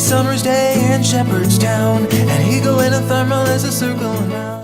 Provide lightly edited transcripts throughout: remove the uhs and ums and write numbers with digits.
summer's day in Shepherdstown, an eagle in a thermal is a circling round.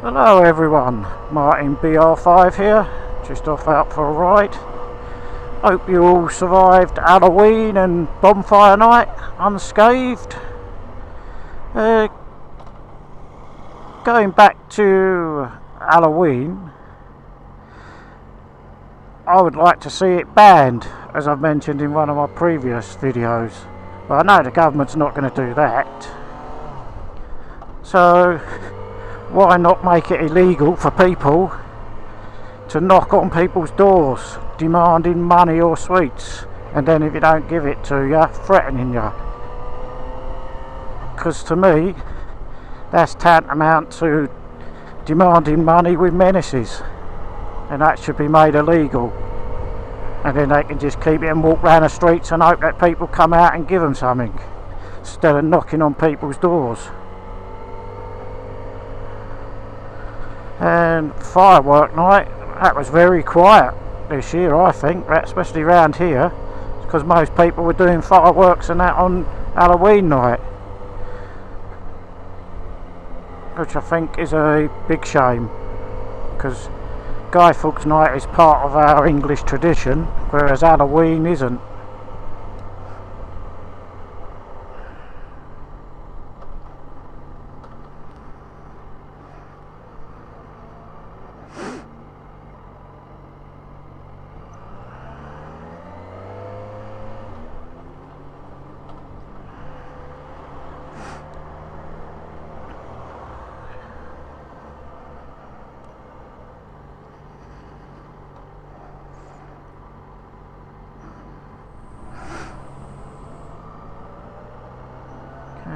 Hello everyone, Martin BR5 here, just off out for a ride. Hope you all survived Halloween and bonfire night unscathed. Going back to Halloween, I would like to see it banned, as I've mentioned in one of my previous videos. But I know the government's not going to do that. So why not make it illegal for people to knock on people's doors demanding money or sweets, and then if you don't give it to you, threatening you? Because to me that's tantamount to demanding money with menaces, and that should be made illegal, and then they can just keep it and walk around the streets and hope that people come out and give them something instead of knocking on people's doors. And firework night, that was very quiet this year, I think, especially around here, because most people were doing fireworks and that on Halloween night, which I think is a big shame, because Guy Fawkes night is part of our English tradition, whereas Halloween isn't.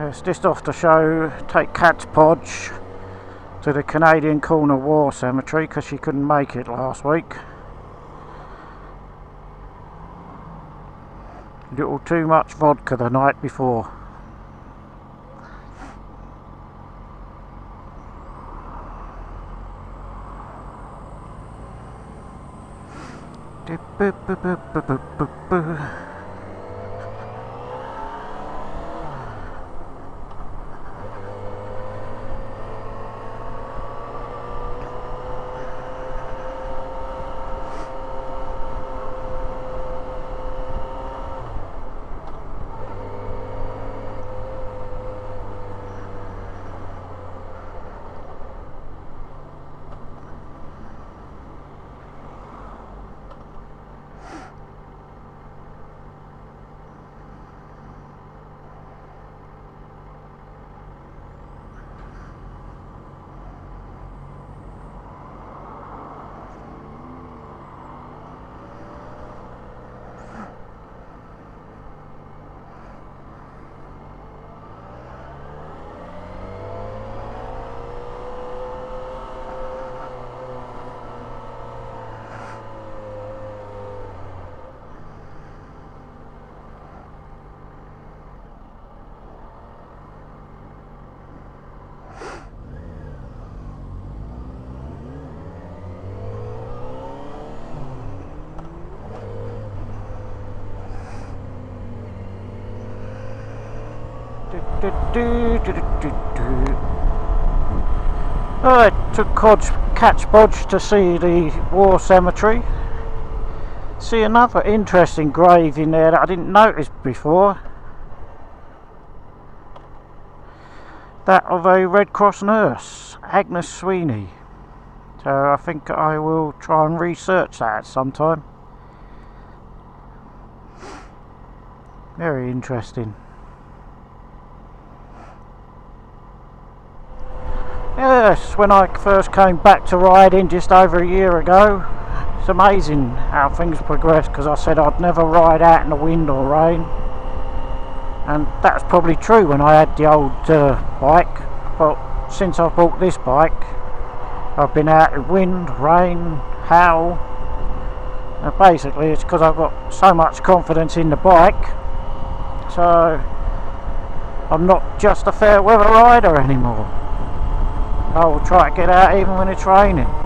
It's just off to take Cat's Podge to the Canadian Corner War Cemetery because she couldn't make it last week. A little too much vodka the night before. I took Cat's Podge to see the War Cemetery. See another interesting grave in there that I didn't notice before. That of a Red Cross nurse, Agnes Sweeney. So I think I will try and research that at some time. Very interesting. Yes, when I first came back to riding just over a year ago, it's amazing how things progress, because I said I'd never ride out in the wind or rain, and that's probably true when I had the old bike, but since I bought this bike, I've been out in wind, rain, hail, and basically it's because I've got so much confidence in the bike, so I'm not just a fair weather rider anymore. I will try to get out even when it's raining.